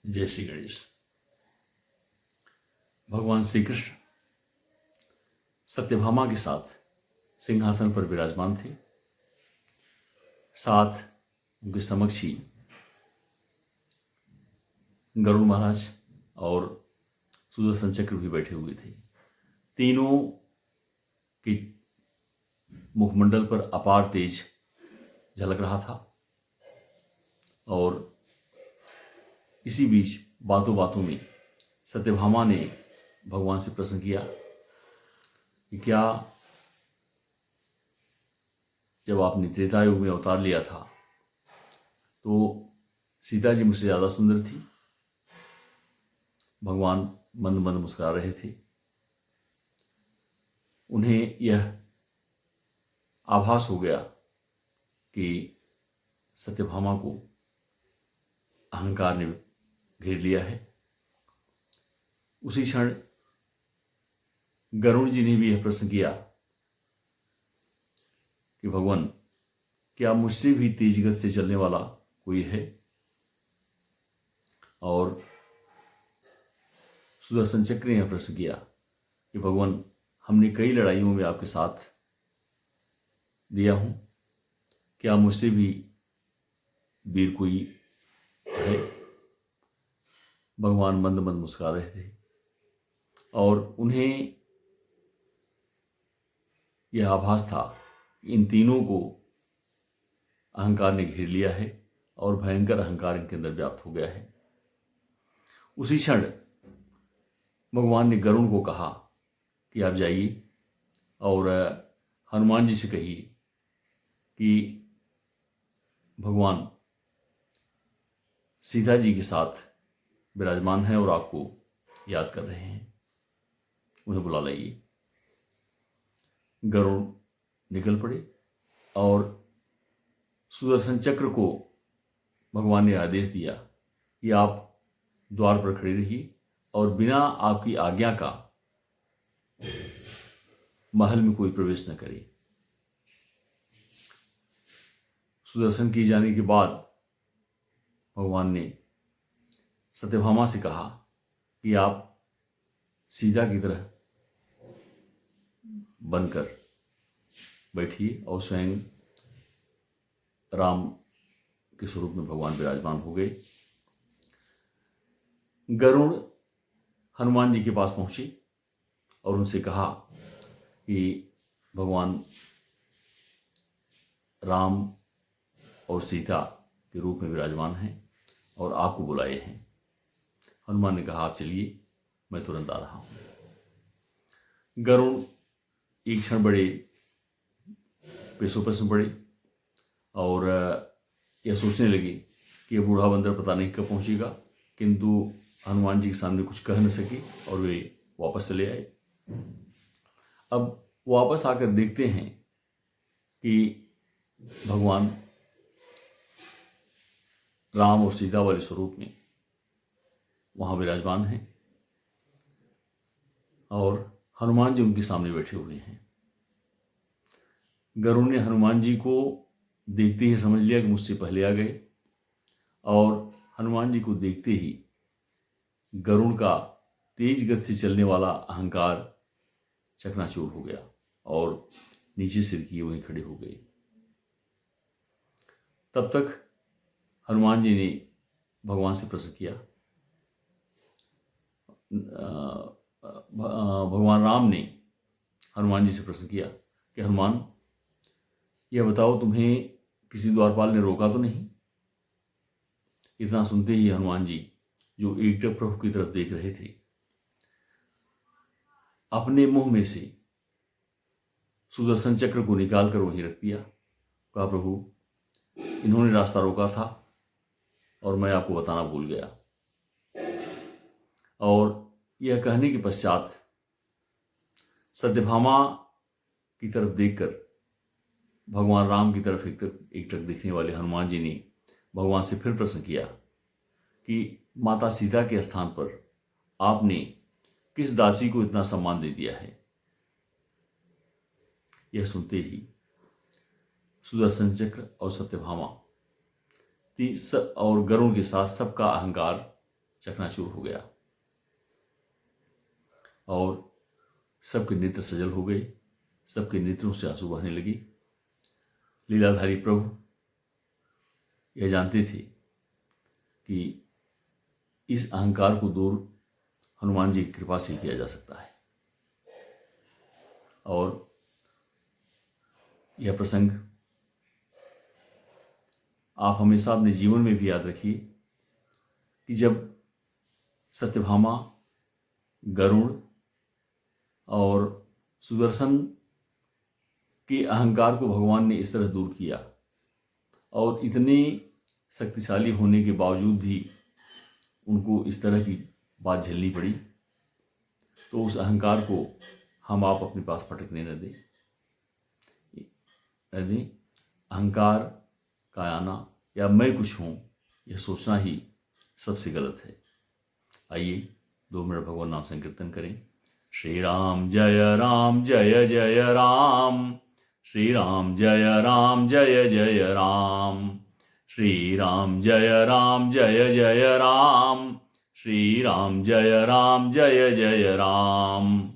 जय श्री गणेश। भगवान श्री कृष्ण सत्यभामा के साथ सिंहासन पर विराजमान थे। साथ उनके समक्ष ही गरुड़ महाराज और सुदर्शन चक्र भी बैठे हुए थे। तीनों के मुखमंडल पर अपार तेज झलक रहा था और इसी बीच बातों बातों में सत्यभामा ने भगवान से प्रश्न किया कि क्या जब आपने त्रेता युग में अवतार लिया था तो सीता जी मुझसे ज़्यादा सुंदर थी। भगवान मंद मंद मुस्कुरा रहे थे। उन्हें यह आभास हो गया कि सत्यभामा को अहंकार ने घेर लिया है। उसी क्षण गरुड़ जी ने भी यह प्रश्न किया कि भगवान, क्या मुझसे भी तेज गति से चलने वाला कोई है? और सुदर्शन चक्र ने यह प्रश्न किया कि भगवान, हमने कई लड़ाइयों में आपके साथ दिया हूं, क्या मुझसे भी वीर कोई है? भगवान मंद मंद मुस्कुरा रहे थे और उन्हें यह आभास था कि इन तीनों को अहंकार ने घेर लिया है और भयंकर अहंकार इनके अंदर व्याप्त हो गया है। उसी क्षण भगवान ने गरुड़ को कहा कि आप जाइए और हनुमान जी से कहिए कि भगवान सीता जी के साथ विराजमान है और आपको याद कर रहे हैं, उन्हें बुला लाइए। गरुड़ निकल पड़े और सुदर्शन चक्र को भगवान ने आदेश दिया कि आप द्वार पर खड़े रहिए और बिना आपकी आज्ञा का महल में कोई प्रवेश न करे। सुदर्शन किए जाने के बाद भगवान ने सत्यभामा से कहा कि आप सीता की तरह बनकर बैठिए और स्वयं राम के स्वरूप में भगवान विराजमान हो गए। गरुड़ हनुमान जी के पास पहुंचे और उनसे कहा कि भगवान राम और सीता के रूप में विराजमान हैं और आपको बुलाए हैं। हनुमान ने कहा, आप चलिए, मैं तुरंत आ रहा हूं। गरुड़ एक क्षण बड़े पेशोपेश में पड़े और यह सोचने लगे कि यह बूढ़ा बंदर पता नहीं कब पहुंचेगा, किंतु हनुमान जी के सामने कुछ कह न सके और वे वापस चले आए। अब वापस आकर देखते हैं कि भगवान राम और सीता वाले स्वरूप में वहां विराजमान हैं और हनुमान जी उनके सामने बैठे हुए हैं। गरुड़ ने हनुमान जी को देखते ही समझ लिया कि मुझसे पहले आ गए और हनुमान जी को देखते ही गरुड़ का तेज गति से चलने वाला अहंकार चकनाचूर हो गया और नीचे सिर किए वहीं खड़े हो गए। तब तक हनुमान जी ने भगवान से प्रश्न किया, भगवान राम ने हनुमान जी से प्रश्न किया कि हनुमान, यह बताओ, तुम्हें किसी द्वारपाल ने रोका तो नहीं? इतना सुनते ही हनुमान जी, जो एकटक प्रभु की तरफ देख रहे थे, अपने मुंह में से सुदर्शन चक्र को निकाल कर वहीं रख दिया। कहा, प्रभु, इन्होंने रास्ता रोका था और मैं आपको बताना भूल गया। और यह कहने के पश्चात सत्यभामा की तरफ देखकर भगवान राम की तरफ एकटक देखने वाले हनुमान जी ने भगवान से फिर प्रश्न किया कि माता सीता के स्थान पर आपने किस दासी को इतना सम्मान दे दिया है? यह सुनते ही सुदर्शन चक्र और सत्यभामा और गरुड़ के साथ सबका अहंकार चकनाचूर हो गया और सबके नेत्र सजल हो गए, सबके नेत्रों से आंसू बहने लगी। लीलाधारी प्रभु यह जानते थे कि इस अहंकार को दूर हनुमान जी की कृपा से किया जा सकता है। और यह प्रसंग आप हमेशा अपने जीवन में भी याद रखिए कि जब सत्यभामा, गरुड़ और सुदर्शन के अहंकार को भगवान ने इस तरह दूर किया और इतने शक्तिशाली होने के बावजूद भी उनको इस तरह की बात झेलनी पड़ी, तो उस अहंकार को हम आप अपने पास पटकने न दें। अहंकार का आना या मैं कुछ हूँ यह सोचना ही सबसे गलत है। आइए 2 मिनट भगवान नाम संकीर्तन करें। श्री राम जय राम जय जय राम, श्री राम जय राम जय जय राम, श्री राम जय राम जय जय राम, श्री राम जय राम जय जय राम।